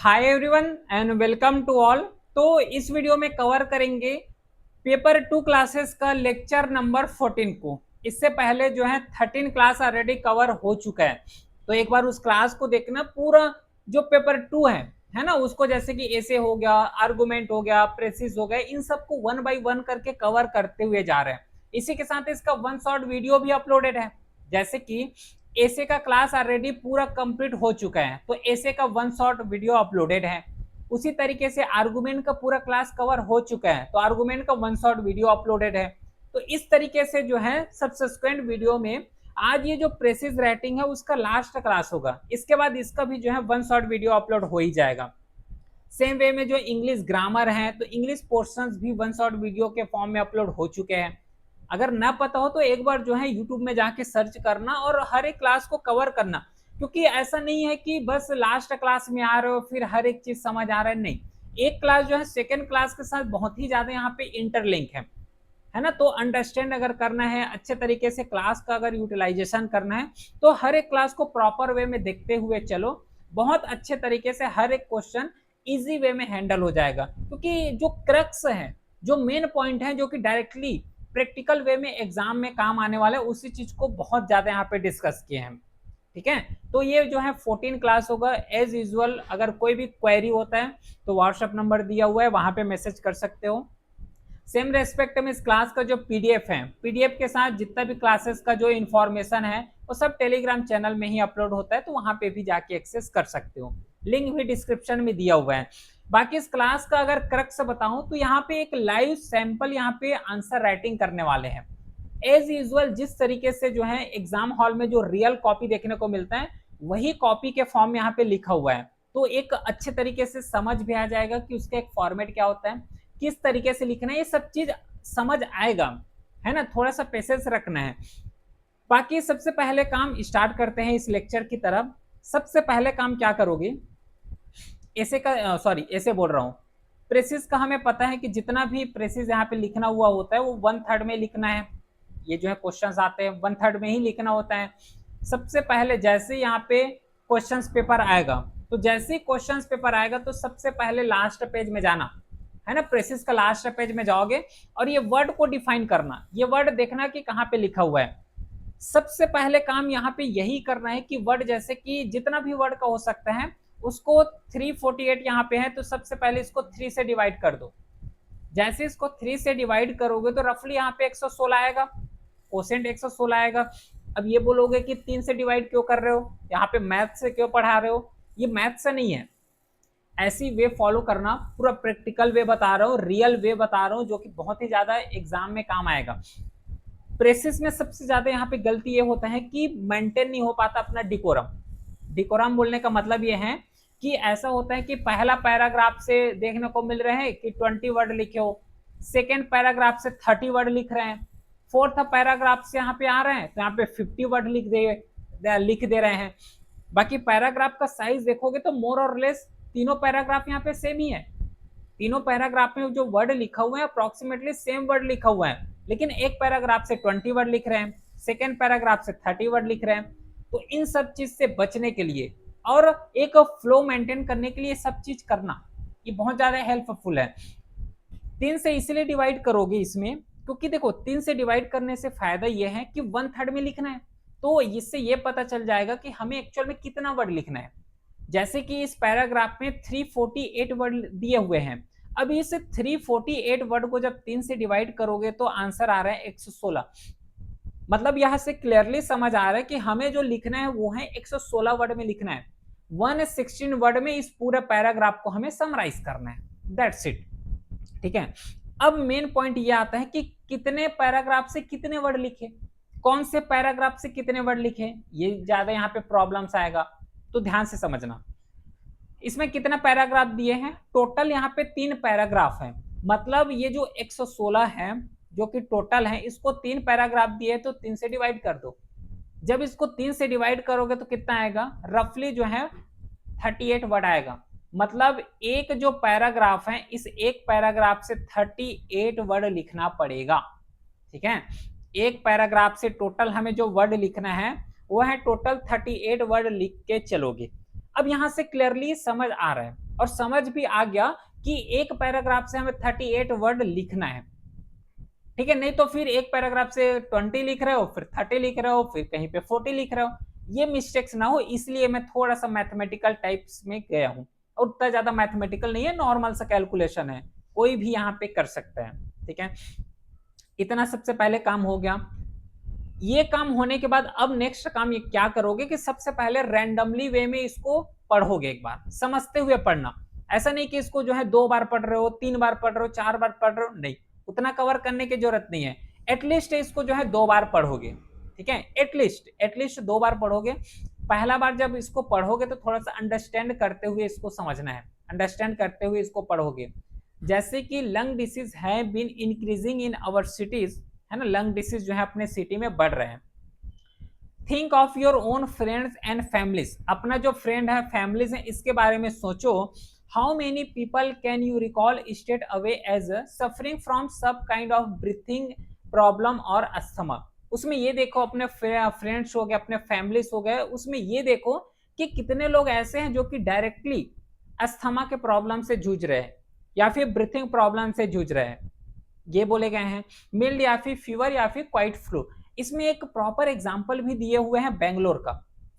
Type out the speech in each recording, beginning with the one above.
Hi everyone and welcome to all. तो इस video में कवर करेंगे पेपर 2 क्लासेस का लेक्चर नंबर 14 को। इससे पहले जो है 13 क्लास ऑलरेडी कवर हो चुका है, तो एक बार उस क्लास को देखना। पूरा जो पेपर 2 है ना, उसको जैसे कि ऐसे हो गया, आर्गुमेंट हो गया, प्रेसिस हो गया, इन सबको वन बाय वन करके कवर करते हुए जा रहे हैं। इसी के साथ इसका वन शॉट वीडियो भी अपलोडेड है। जैसे कि एसे का क्लास ऑलरेडी पूरा कंप्लीट हो चुका है, तो एसे का वन शॉट वीडियो अपलोडेड है। उसी तरीके से आर्गुमेंट का पूरा क्लास कवर हो चुका है, तो आर्गुमेंट का वन शॉट वीडियो अपलोडेड है। तो इस तरीके से जो है सब्सिक्वेंट वीडियो में आज ये जो प्रेसिस राइटिंग है उसका लास्ट क्लास होगा, इसके बाद इसका भी जो है वन शॉट वीडियो अपलोड हो ही जाएगा। सेम वे में जो इंग्लिश ग्रामर है, तो इंग्लिश पोर्शंस भी वन शॉट वीडियो के फॉर्म में अपलोड हो चुके हैं। अगर ना पता हो तो एक बार जो है यूट्यूब में जाके सर्च करना और हर एक क्लास को कवर करना, क्योंकि ऐसा नहीं है कि बस लास्ट क्लास में आ रहे हो फिर हर एक चीज समझ आ रहा है, नहीं। एक क्लास जो है सेकेंड क्लास के साथ बहुत ही ज्यादा यहाँ पे इंटरलिंक है ना। तो अंडरस्टैंड अगर करना है अच्छे तरीके से, क्लास का अगर यूटिलाइजेशन करना है, तो हर एक क्लास को प्रॉपर वे में देखते हुए चलो। बहुत अच्छे तरीके से हर एक क्वेश्चन इजी वे में हैंडल हो जाएगा, क्योंकि जो क्रक्स है, जो मेन पॉइंट है, जो कि डायरेक्टली प्रैक्टिकल वे में एग्जाम में काम आने वाले, उसी चीज को बहुत ज्यादा यहाँ पे डिस्कस किए हैं। ठीक है, तो ये जो है 14 क्लास होगा। एज यूजुअल अगर कोई भी क्वेरी होता है तो व्हाट्सएप नंबर दिया हुआ है, वहां पे मैसेज कर सकते हो। सेम रेस्पेक्ट में इस क्लास का जो पीडीएफ है, पीडीएफ के साथ जितना भी क्लासेस का जो इन्फॉर्मेशन है वो सब टेलीग्राम चैनल में ही अपलोड होता है, तो वहां पे भी जाके एक्सेस कर सकते हो। लिंक भी डिस्क्रिप्शन में दिया हुआ है। बाकी इस क्लास का अगर क्रक्स बताऊं तो यहाँ पे एक लाइव सैंपल यहाँ पे आंसर राइटिंग करने वाले हैं। एज यूजुअल जिस तरीके से जो है एग्जाम हॉल में जो रियल कॉपी देखने को मिलता है, वही कॉपी के फॉर्म में यहाँ पे लिखा हुआ है, तो एक अच्छे तरीके से समझ भी आ जाएगा कि उसका एक फॉर्मेट क्या होता है, किस तरीके से लिखना है, ये सब चीज समझ आएगा, है ना। थोड़ा सा पेशेंस रखना है। बाकी सबसे पहले काम स्टार्ट करते हैं इस लेक्चर की तरफ। सबसे पहले काम क्या करोगे, ऐसे का सॉरी ऐसे बोल रहा हूँ, प्रेसिस का हमें पता है कि जितना भी प्रेसिस यहाँ पे लिखना हुआ होता है वो 1/3 में लिखना है। ये जो है क्वेश्चंस आते हैं 1/3 में ही लिखना होता है। सबसे पहले जैसे यहाँ पे क्वेश्चंस पेपर आएगा, तो जैसे ही क्वेश्चंस पेपर आएगा तो सबसे पहले लास्ट पेज में जाना, है ना। प्रेसिस का लास्ट पेज में जाओगे और ये वर्ड को डिफाइन करना, ये वर्ड देखना कि कहाँ पे लिखा हुआ है। सबसे पहले काम यहाँ पे यही करना है कि वर्ड, जैसे कि जितना भी वर्ड का हो सकता है उसको 348 यहाँ पे है, तो सबसे पहले इसको 3 से डिवाइड कर दो। जैसे इसको 3 से डिवाइड करोगे तो रफली यहाँ पे 116 आएगा, कोसेंट 116 आएगा। अब ये बोलोगे कि 3 से डिवाइड क्यों कर रहे हो, यहाँ पे मैथ से क्यों पढ़ा रहे हो, ये मैथ से नहीं है, ऐसी वे फॉलो करना। पूरा प्रैक्टिकल वे बता रहा हूँ, रियल वे बता रहा हूँ, जो कि बहुत ही ज्यादा एग्जाम में काम आएगा। प्रेसिस में सबसे ज्यादा यहाँ पे गलती ये होता है कि मेंटेन नहीं हो पाता अपना डिकोरम। डिकोरम बोलने का मतलब ये है कि ऐसा होता है कि पहला पैराग्राफ से देखने को मिल रहे हैं कि 20 वर्ड लिखे हो, सेकेंड पैराग्राफ से 30 वर्ड लिख रहे हैं, फोर्थ पैराग्राफ से यहाँ पे आ रहे हैं तो यहाँ पे 50 वर्ड लिख दे रहे हैं। बाकी पैराग्राफ का साइज देखोगे तो मोर और लेस तीनों पैराग्राफ यहाँ पे सेम ही है। तीनों पैराग्राफ में जो वर्ड लिखा हुआ है अप्रोक्सीमेटली सेम वर्ड लिखा हुआ है, लेकिन एक पैराग्राफ से 20 वर्ड लिख रहे हैं, सेकेंड पैराग्राफ से 30 वर्ड लिख रहे हैं। तो इन सब चीज से बचने के लिए और एक फ्लो मेंटेन करने के लिए सब चीज करना ये बहुत ज्यादा हेल्पफुल है। 3 से इसलिए डिवाइड करोगे इसमें, क्योंकि देखो 3 से डिवाइड करने से फायदा ये है कि 1/3 में लिखना है, तो इससे ये पता चल जाएगा कि हमें एक्चुअल में कितना वर्ड लिखना है। जैसे कि इस पैराग्राफ में 348 वर्ड दिए हुए हैं, अब इस 348 वर्ड को जब 3 से डिवाइड करोगे तो आंसर आ रहा है 116। मतलब यहां से क्लियरली समझ आ रहा है कि हमें जो लिखना है वो है 116 वर्ड में लिखना है। 116 वर्ड में इस पूरे पैराग्राफ को हमें समराइज करना है, दैट्स इट। ठीक है, अब मेन पॉइंट ये आता है कि कितने पैराग्राफ से कितने वर्ड लिखे, कौन से पैराग्राफ से कितने वर्ड लिखे, ये ज्यादा यहाँ पे प्रॉब्लम्स आएगा, तो ध्यान से समझना। इसमें कितना पैराग्राफ दिए हैं, टोटल यहाँ पे 3 पैराग्राफ है, मतलब ये जो 116 है जो कि टोटल है, इसको 3 पैराग्राफ दिए तो 3 से डिवाइड कर दो। जब इसको 3 से डिवाइड करोगे तो कितना आएगा, रफली जो है 38 वर्ड आएगा। मतलब एक जो पैराग्राफ है, इस एक पैराग्राफ से 38 वर्ड लिखना पड़ेगा। ठीक है, एक पैराग्राफ से टोटल हमें जो वर्ड लिखना है वो है टोटल 38 वर्ड लिख के चलोगे। अब यहां से क्लियरली समझ आ रहा है और समझ भी आ गया कि एक पैराग्राफ से हमें 38 वर्ड लिखना है, ठीक है। नहीं तो फिर एक पैराग्राफ से 20 लिख रहे हो, फिर 30 लिख रहे हो, फिर कहीं पे 40 लिख रहे हो, ये मिस्टेक्स ना हो, इसलिए मैं थोड़ा सा मैथमेटिकल टाइप्स में गया हूँ। और उतना ज्यादा मैथमेटिकल नहीं है, नॉर्मल सा कैलकुलेशन है, कोई भी यहाँ पे कर सकता है, ठीक है। इतना सबसे पहले काम हो गया। ये काम होने के बाद अब नेक्स्ट काम ये क्या करोगे कि सबसे पहले रैंडमली वे में इसको पढ़ोगे, एक बार समझते हुए पढ़ना। ऐसा नहीं कि इसको जो है 2 बार पढ़ रहे हो, 3 बार पढ़ रहे हो, 4 बार पढ़ रहे हो, नहीं, उतना कवर करने की जरूरत नहीं है। एटलीस्ट इसको जो है 2 बार पढ़ोगे, ठीक है। एटलीस्ट 2 बार पढ़ोगे। पहला बार जब इसको पढ़ोगे तो थोड़ा सा अंडरस्टैंड करते हुए इसको समझना है, अंडरस्टैंड करते हुए इसको पढ़ोगे। जैसे कि lung disease has been increasing in our cities, है ना, लंग डिसीज जो है अपने सिटी में बढ़ रहे हैं। Think of your own friends and families, अपना जो फ्रेंड है, फैमिलीज है, इसके बारे में सोचो। How many people can you recall straight away as suffering from some kind of breathing problem और अस्थमा। उसमें ये देखो, अपने फ्रेंड्स हो गए, अपने फैमिलीज हो गए, उसमें ये देखो कि कितने लोग ऐसे हैं जो कि डायरेक्टली अस्थमा के प्रॉब्लम से जूझ रहे हैं या फिर ब्रीथिंग प्रॉब्लम से जूझ रहे हैं, ये बोले गए हैं। मिल्ड या फिर फीवर या फिर क्वाइट फ्लू। इसमें एक प्रॉपर एग्जाम्पल भी दिए हुए हैं बेंगलोर का।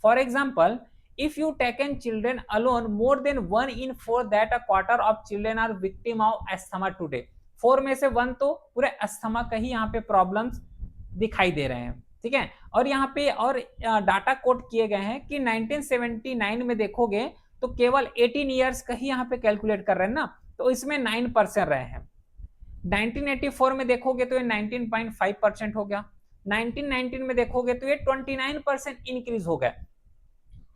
For example, if you taken children alone, more than 1 in 4 that a quarter of children are victim of asthma today. 4 में से 1 तो पूरे अस्थमा का ही यहाँ पे प्रॉब्लम्स दिखाई दे रहे हैं, ठीक है। और यहाँ पे और डाटा कोट किए गए हैं कि 1979 में देखोगे तो केवल 18 ईयर्स का ही यहाँ पे कैलकुलेट कर रहे हैं ना, तो इसमें 9% रहे हैं। 1984 में देखोगे तो ये 19.5% हो गया। 1919 में देखोगे तो ये 29% इंक्रीज हो गया।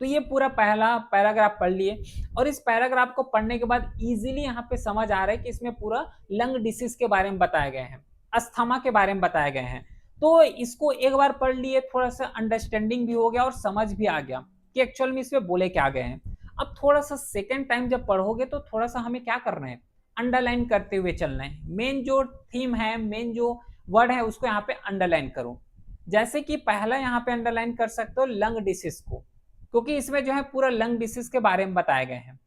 तो ये पूरा पहला पैराग्राफ पढ़ लिए, और इस पैराग्राफ को पढ़ने के बाद इजीली यहाँ पे समझ आ रहा है कि इसमें पूरा लंग डिसीज के बारे में बताए गए हैं, अस्थमा के बारे में बताए गए हैं। तो इसको एक बार पढ़ लिए, थोड़ा सा अंडरस्टैंडिंग भी हो गया और समझ भी आ गया कि एक्चुअल में इसमें बोले क्या गए हैं। अब थोड़ा सा सेकेंड टाइम जब पढ़ोगे तो थोड़ा सा हमें क्या करना है, अंडरलाइन करते हुए चलना है। मेन जो थीम है, मेन जो वर्ड है, उसको यहाँ पे अंडरलाइन करो। जैसे कि पहला यहाँ पे अंडरलाइन कर सकते हो लंग डिसीज को, क्योंकि इसमें जो है पूरा लंग डिसीज के बारे में बताए गए हैं।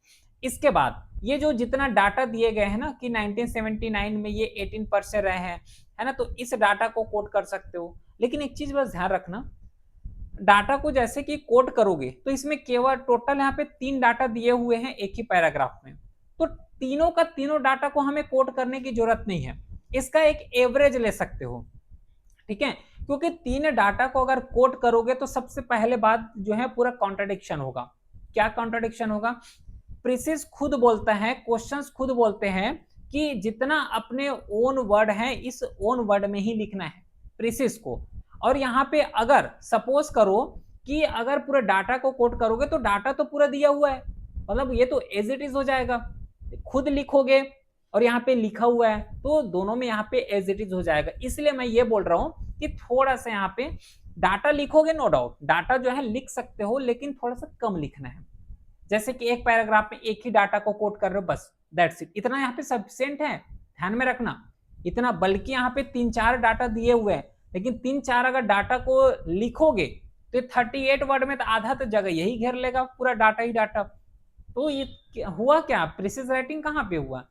इसके बाद ये जो जितना डाटा दिए गए हैं ना कि 1979 में ये 18% रहे हैं, है ना, तो इस डाटा को कोट कर सकते हो। लेकिन एक चीज बस ध्यान रखना, डाटा को जैसे कि कोट करोगे तो इसमें केवल टोटल यहाँ पे 3 डाटा दिए हुए हैं एक ही पैराग्राफ में, तो तीनों का तीनों डाटा को हमें कोट करने की जरूरत नहीं है, इसका एक एवरेज ले सकते हो, ठीक है। क्योंकि 3 डाटा को अगर कोट करोगे तो सबसे पहले बात जो है पूरा कॉन्ट्रडिक्शन होगा। क्या कॉन्ट्रडिक्शन होगा? प्रीसिस खुद बोलता है, क्वेश्चंस खुद बोलते हैं कि जितना अपने ओन वर्ड है इस ओन वर्ड में ही लिखना है प्रीसिस को। और यहाँ पे अगर सपोज करो कि अगर पूरे डाटा को कोट करोगे तो डाटा तो पूरा दिया हुआ है, मतलब ये तो एज इट इज हो जाएगा। खुद लिखोगे और यहाँ पे लिखा हुआ है तो दोनों में यहाँ पे एज इट इज हो जाएगा। इसलिए मैं ये बोल रहा हूँ कि थोड़ा सा यहाँ पे डाटा लिखोगे, नो डाउट डाटा जो है लिख सकते हो, लेकिन थोड़ा सा कम लिखना है। जैसे कि एक पैराग्राफ में एक ही डाटा को कोट कर रहे हो, बस दैट्स इट, इतना यहाँ पे सफिशिएंट है। ध्यान में रखना इतना, बल्कि यहाँ पे 3-4 डाटा दिए हुए हैं, लेकिन 3-4 अगर डाटा को लिखोगे तो 38 वर्ड में तो आधा तो जगह यही घेर लेगा, पूरा डाटा ही डाटा। तो ये हुआ क्या, प्रिसिज राइटिंग कहाँ पे हुआ?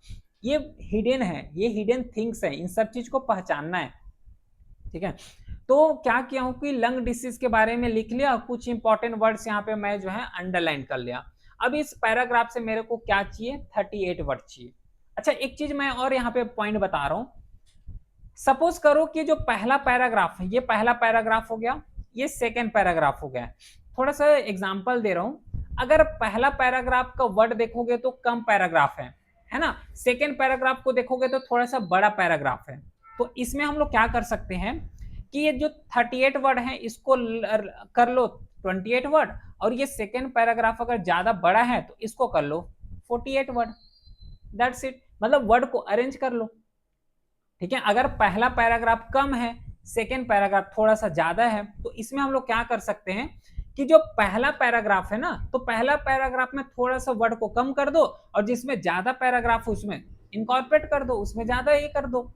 ये हिडन है, ये हिडन थिंग्स है, इन सब चीज को पहचानना है, ठीक है। तो क्या किया हूं कि लंग डिसीज के बारे में लिख लिया, कुछ इंपॉर्टेंट वर्ड्स यहाँ पे मैं जो है अंडरलाइन कर लिया। अब इस पैराग्राफ से मेरे को क्या चाहिए, 38 वर्ड चाहिए। अच्छा, एक चीज मैं और यहाँ पे पॉइंट बता रहा हूँ। सपोज करो कि जो पहला पैराग्राफ है, ये पहला पैराग्राफ हो गया, ये सेकेंड पैराग्राफ हो गया। थोड़ा सा एग्जाम्पल दे रहा हूँ। अगर पहला पैराग्राफ का वर्ड देखोगे तो कम पैराग्राफ है ना, सेकेंड पैराग्राफ को देखोगे तो थोड़ा सा बड़ा पैराग्राफ है। तो इसमें हम लोग क्या कर सकते हैं कि ये जो 38 वर्ड है इसको कर लो 28 वर्ड, और ये सेकेंड पैराग्राफ अगर ज्यादा बड़ा है तो इसको कर लो 48 वर्ड। दैट्स इट, मतलब वर्ड को अरेंज कर लो, ठीक है। अगर पहला पैराग्राफ कम है, सेकेंड पैराग्राफ थोड़ा सा ज्यादा है, तो इसमें हम लोग क्या कर सकते हैं कि जो पहला पैराग्राफ है ना, तो पहला पैराग्राफ में थोड़ा सा वर्ड को कम कर दो, और जिसमें ज्यादा पैराग्राफ उसमें इनकॉर्पोरेट कर दो, उसमें ज्यादा ये कर दो,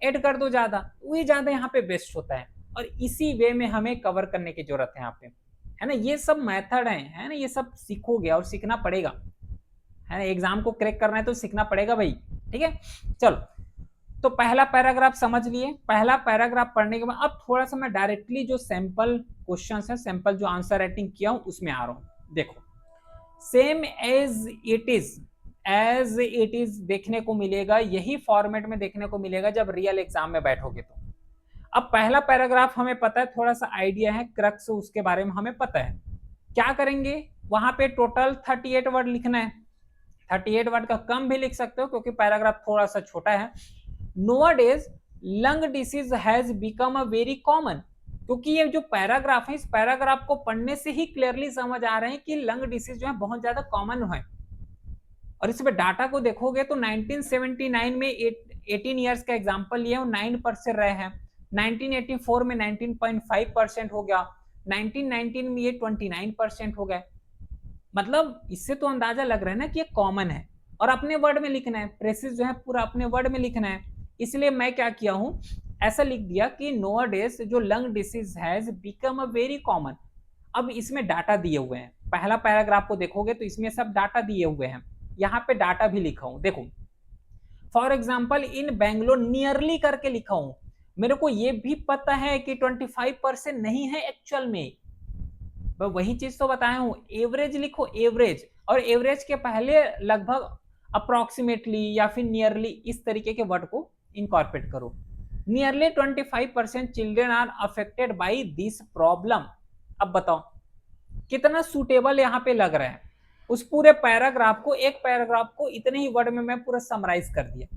ऐड कर दो ज्यादा, वही ज्यादा यहाँ पे बेस्ट होता है। और इसी वे में हमें कवर करने की जरूरत है यहाँ पे, है ना। ये सब मेथड है ना, ये सब सीखोगे और सीखना पड़ेगा। है ना, एग्जाम को क्रैक करना है तो सीखना पड़ेगा भाई, ठीक है। चलो, तो पहला पैराग्राफ समझ लिए। पहला पैराग्राफ पढ़ने के बाद अब थोड़ा सा मैं डायरेक्टली जो सैंपल क्वेश्चंस है, सैंपल जो आंसर राइटिंग किया हूं उसमें आ रहा हूं। देखो, सेम एज इट इज देखने को मिलेगा, यही फॉर्मेट में देखने को मिलेगा जब रियल एग्जाम में बैठोगे तो। अब पहला पैराग्राफ हमें पता है, थोड़ा सा आइडिया है, क्रक्स उसके बारे में हमें पता है। क्या करेंगे, वहां पे टोटल 38 वर्ड लिखना है। 38 वर्ड का कम भी लिख सकते हो क्योंकि पैराग्राफ थोड़ा सा छोटा है। Nowadays lung disease has become a very common, क्योंकि ये जो पैराग्राफ है, इस पैराग्राफ को पढ़ने से ही क्लियरली समझ आ रहे हैं कि लंग डिसीज जो है बहुत ज्यादा कॉमन है। और इसमें डाटा को देखोगे तो 1979 में 18 ईयर्स का एग्जांपल लिए 9% रहे हैं, 1984 में 19.5% हो गया, 1919 में ये 29% हो गए। मतलब इससे तो अंदाजा लग रहा है ना कि ये कॉमन है और अपने वर्ड में लिखना है, प्रेसिस जो है पूरा अपने वर्ड में लिखना है। इसलिए मैं क्या किया हूं, ऐसा लिख दिया कि नोअडेज जो lung disease has become a very common. अब इसमें डाटा दिए हुए हैं, पहला पैराग्राफ को देखोगे तो इसमें सब डाटा दिए हुए हैं, यहाँ पे डाटा भी लिखा हूं। देखो, for example in Bangalore nearly करके लिखा हूं, मेरे को ये भी पता है कि 25% नहीं है एक्चुअल में, मैं वही चीज तो बताया हूं। एवरेज लिखो, एवरेज, और एवरेज के पहले लगभग अप्रोक्सीमेटली या फिर नियरली इस तरीके के वर्ड को इनकॉर्पोरेट करो। Nearly 25% children are affected by this problem. अब बताओ कितना सूटेबल यहाँ पे लग रहा है। उस पूरे पैराग्राफ को, एक पैराग्राफ को इतने ही वर्ड में मैं पूरा समराइज कर दिया,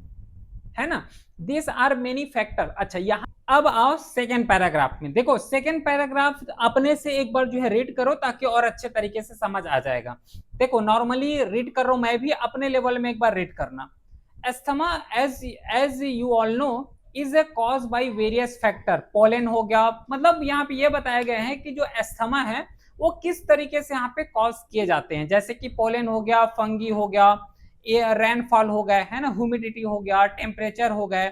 है ना। This are many factor. अच्छा, यहाँ अब आओ सेकेंड पैराग्राफ में। देखो, सेकेंड पैराग्राफ अपने से एक बार जो है रीड करो ताकि और अच्छे तरीके से समझ आ जाएगा। देखो, नॉर्मली रीड कर रहा हूं मैं भी, अपने लेवल में एक बार रीड करना। Asthma as you all know is a cause by various factor. Pollen हो गया, मतलब यहाँ पे ये बताया गया है कि जो एस्थमा है वो किस तरीके से यहाँ पे कॉज किए जाते हैं, जैसे कि पोलन हो गया, फंगी हो गया, रेनफॉल हो गया, है ना, ह्यूमिडिटी हो गया, टेम्परेचर हो गए।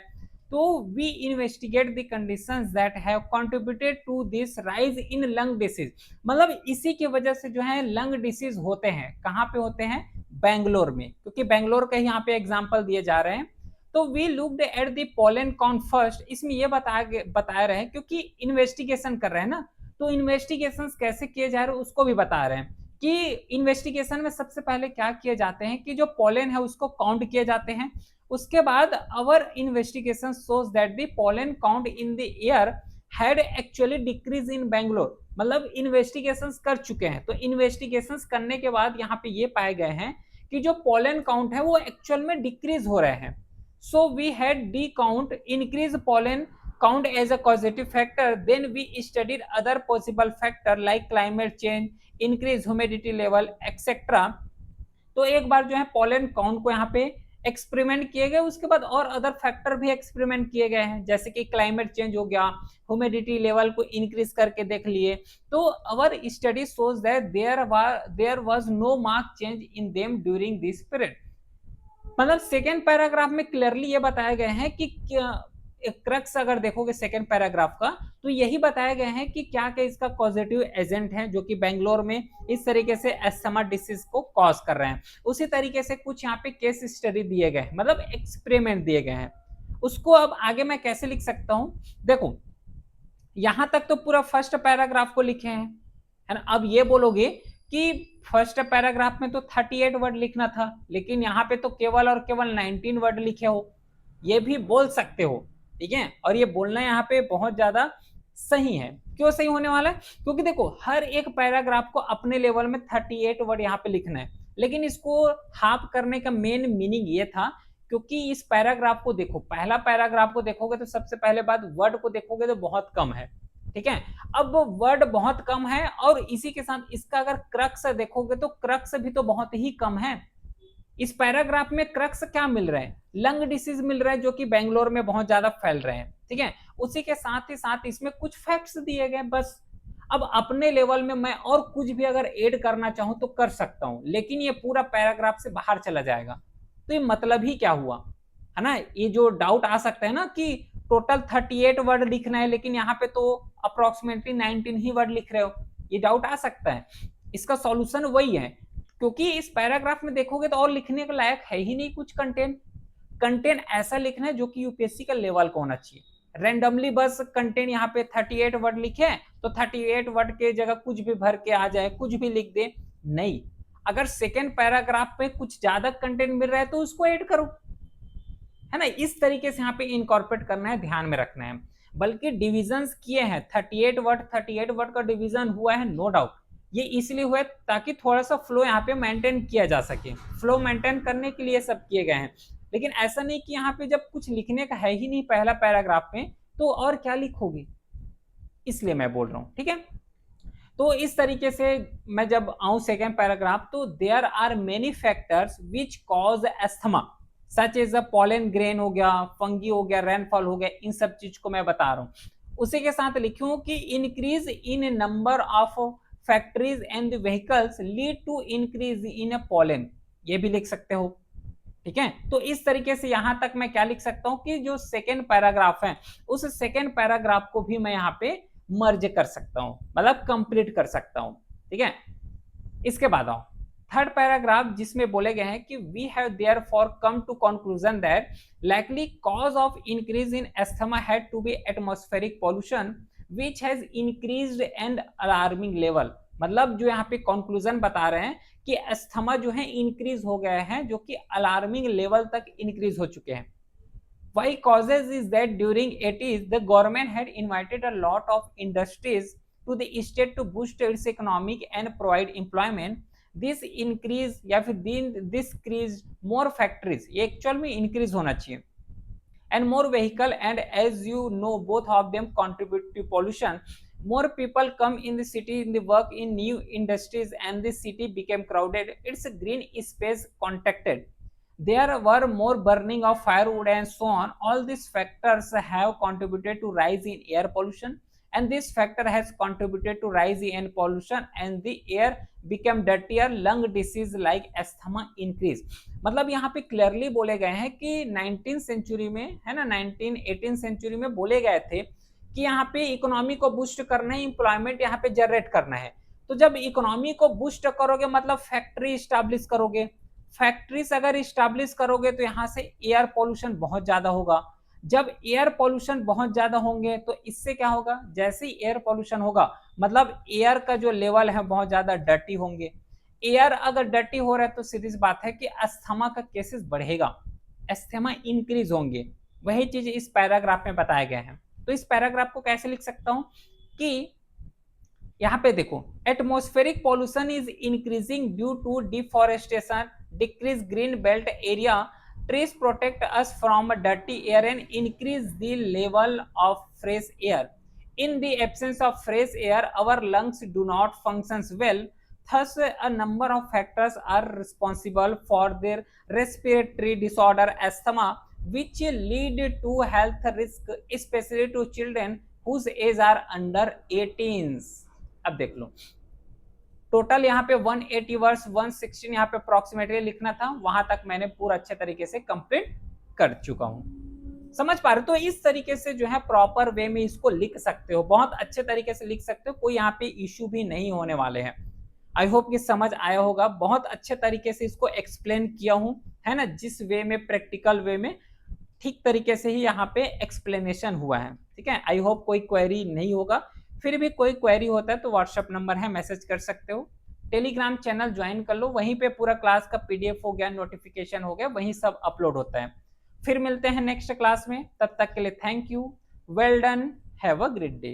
तो we investigate the conditions that have contributed to this rise in lung disease. मतलब इसी की वजह से जो है लंग डिसीज होते हैं। कहाँ पे होते हैं, बेंगलोर में, क्योंकि बेंगलोर का यहाँ पे एग्जांपल दिए जा रहे हैं। तो we looked at the pollen count first, इसमें ये बता रहे हैं क्योंकि इन्वेस्टिगेशन कर रहे हैं ना, तो इन्वेस्टिगेशन कैसे किए जा रहे हैं उसको भी बता रहे हैं कि इन्वेस्टिगेशन में सबसे पहले क्या किए जाते हैं कि जो पोलन है उसको काउंट किए जाते हैं। उसके बाद our investigation shows that the pollen count in the air had actually decrease in Bangalore. मतलब इन्वेस्टिगेशंस कर चुके हैं, तो इन्वेस्टिगेशंस करने के बाद यहाँ पे ये पाए गए हैं कि जो पोलन काउंट है वो एक्चुअल में डिक्रीज हो रहे हैं। So we had the count increase pollen count as a causative factor, then we studied other possible factor like climate change, increase humidity level etc। तो एक बार जो है पोलन काउंट को यहाँ पे एक्सपेरिमेंट किए गए, उसके बाद और अदर फैक्टर भी एक्सपेरिमेंट किए गए हैं, जैसे कि क्लाइमेट चेंज हो गया, ह्यूमिडिटी लेवल को इंक्रीज करके देख लिए। तो our study shows that there was no mark change in them during this period. मतलब सेकेंड पैराग्राफ में क्लियरली ये बताया गया है कि क्रक्स अगर देखोगे सेकेंड पैराग्राफ का, तो यही बताया गया है कि क्या क्या इसका पॉजिटिव एजेंट है जो कि बेंगलोर में इस तरीके से एस्थमा डिसीज को कॉज कर रहे हैं। उसी तरीके से कुछ यहाँ पे केस स्टडी दिए गए हैं, मतलब एक्सपेरिमेंट दिए गए हैं। उसको अब आगे मैं कैसे लिख सकता हूं, देखो यहां तक तो पूरा फर्स्ट पैराग्राफ को लिखे हैं, है ना। अब ये बोलोगे कि फर्स्ट पैराग्राफ में तो 38 वर्ड लिखना था, लेकिन यहाँ पे तो केवल और केवल 19 वर्ड लिखे हो, ये भी बोल सकते हो, ठीक है। और ये बोलना यहाँ पे बहुत ज्यादा सही है। क्यों सही होने वाला है, क्योंकि देखो हर एक पैराग्राफ को अपने लेवल में 38 वर्ड यहाँ पे लिखना है, लेकिन इसको हाफ करने का मेन मीनिंग ये था क्योंकि इस पैराग्राफ को देखो, पहला पैराग्राफ को देखोगे तो सबसे पहले बात वर्ड को देखोगे तो बहुत कम है, ठीक है। अब वर्ड बहुत कम है और इसी के साथ इसका अगर क्रक्स देखोगे तो क्रक्स भी तो बहुत ही कम है। इस पैराग्राफ में क्रक्स क्या मिल रहा है, लंग डिसीज मिल रहा है जो कि बेंगलोर में बहुत ज्यादा फैल रहे हैं, ठीक है। उसी के साथ ही साथ इसमें कुछ फैक्ट्स दिए गए बस। अब अपने लेवल में मैं और कुछ भी अगर ऐड करना चाहूं तो कर सकता हूं, लेकिन ये पूरा पैराग्राफ से बाहर चला जाएगा, तो ये मतलब ही क्या हुआ, है ना। ये जो डाउट आ सकता है ना कि टोटल 38 वर्ड लिखना है लेकिन यहाँ पे तो अप्रोक्सीमेटली 19 ही वर्ड लिख रहे हो, ये डाउट आ सकता है। इसका सॉल्यूशन वही है, क्योंकि इस पैराग्राफ में देखोगे तो और लिखने के लायक है ही नहीं कुछ कंटेंट ऐसा लिखना है जो कि यूपीएससी का लेवल का होना चाहिए। रैंडमली बस कंटेंट यहाँ पे 38 वर्ड लिखे तो 38 वर्ड के जगह कुछ भी भर के आ जाए, कुछ भी लिख दे, नहीं। अगर सेकेंड पैराग्राफ में कुछ ज्यादा कंटेंट मिल रहा है तो उसको ऐड करो, है ना। इस तरीके से यहाँ पे इनकॉर्पोरेट करना है, ध्यान में रखना है। बल्कि डिविजन्स किए हैं, 38 वर्ड का डिवीजन हुआ है, नो डाउट। ये इसलिए हुआ है ताकि थोड़ा सा फ्लो यहाँ पे मेंटेन किया जा सके, फ्लो मेंटेन करने के लिए सब किए गए हैं। लेकिन ऐसा नहीं कि यहाँ पे जब कुछ लिखने का है ही नहीं पहला पैराग्राफ में तो और क्या लिखोगे, इसलिए मैं बोल रहा हूँ, ठीक है। तो इस तरीके से मैं जब आऊं सेकेंड पैराग्राफ, तो there are many factors which cause asthma such as a pollen grain हो गया, फंगी हो गया, रेनफॉल हो गया, इन सब चीज को मैं बता रहा हूँ। उसी के साथ लिखूं कि increase in number of factories and vehicles lead to increase in pollen, ये भी लिख सकते हो, ठीक है। तो इस तरीके से यहां तक मैं क्या लिख सकता हूं कि जो सेकेंड पैराग्राफ है उस सेकेंड पैराग्राफ को भी मैं यहां पे मर्ज कर सकता हूं, मतलब कंप्लीट कर सकता हूं, ठीक है। इसके बाद आओ थर्ड पैराग्राफ, जिसमें बोले गए हैं कि we have therefore come to conclusion that likely cause of increase in asthma had to be atmospheric pollution which has increased and alarming level. मतलब जो यहाँ पे कंक्लूजन बता रहे हैं कि एस्थमा जो है इंक्रीज हो गए हैं, जो कि अलार्मिंग लेवल तक इंक्रीज हो चुके हैं। Why causes is that during 80s the government had invited a lot of industries to the state to boost its economic and provide employment. This increase या फिर this increase more factories, ये actual में increase होना चाहिए, and more vehicle, and as you know both of them contribute to pollution. More people come in the city in the work in new industries and the city became crowded, its green space contracted, there were more burning of firewood and so on. All these factors have contributed to rise in air pollution, and this factor has contributed to rise in pollution and the air became dirtier, lung disease like asthma increase. मतलब यहाँ पे clearly बोले गए हैं कि 19th century में, है ना, 18 सेंचुरी में बोले गए थे कि यहाँ पे इकोनॉमी को बूस्ट करना है, इंप्लॉयमेंट यहाँ पे जनरेट करना है। तो जब इकोनॉमी को बूस्ट करोगे मतलब फैक्ट्री स्टैब्लिश करोगे, फैक्ट्रीज अगर स्टैब्लिश करोगे तो यहाँ से एयर पोल्यूशन बहुत ज्यादा होगा। जब एयर पोल्यूशन बहुत ज्यादा होंगे तो इससे क्या होगा, जैसे ही एयर पोल्यूशन होगा मतलब एयर का जो लेवल है बहुत ज्यादा डर्टी होंगे। एयर अगर डर्टी हो रहा है तो सीधी सी बात है कि अस्थमा का केसेस बढ़ेगा, अस्थमा इंक्रीज होंगे। वही चीज इस पैराग्राफ में बताया गया है। तो इस पैराग्राफ को कैसे लिख सकता हूं कि यहाँ पे देखो, atmospheric pollution is increasing due to deforestation, decrease green belt area, trees protect us from dirty air and increase the level of fresh air. In the absence of fresh air our lungs do not function well, thus a number of factors are responsible for their respiratory disorder asthma, which lead to health risk especially to children whose age are under 18. अब देख लो, total यहाँ पे 180 words 116 यहाँ पे approximately लिखना था, वहां तक मैंने पूरा अच्छे तरीके से कंप्लीट कर चुका हूँ। समझ पा रहे? तो इस तरीके से जो है प्रॉपर वे में इसको लिख सकते हो, बहुत अच्छे तरीके से लिख सकते हो, कोई यहाँ पे इश्यू भी नहीं होने वाले हैं। आई होप कि समझ आया होगा, बहुत अच्छे तरीके से इसको एक्सप्लेन किया हूँ, है ना, जिस वे में प्रैक्टिकल वे में ठीक तरीके से ही यहाँ पे एक्सप्लेनेशन हुआ है, ठीक है। आई होप कोई क्वेरी नहीं होगा, फिर भी कोई क्वेरी होता है तो व्हाट्सएप नंबर है, मैसेज कर सकते हो। टेलीग्राम चैनल ज्वाइन कर लो, वहीं पे पूरा क्लास का पीडीएफ हो गया, नोटिफिकेशन हो गया, वहीं सब अपलोड होता है। फिर मिलते हैं नेक्स्ट क्लास में, तब तक के लिए thank you, well done, have a great day.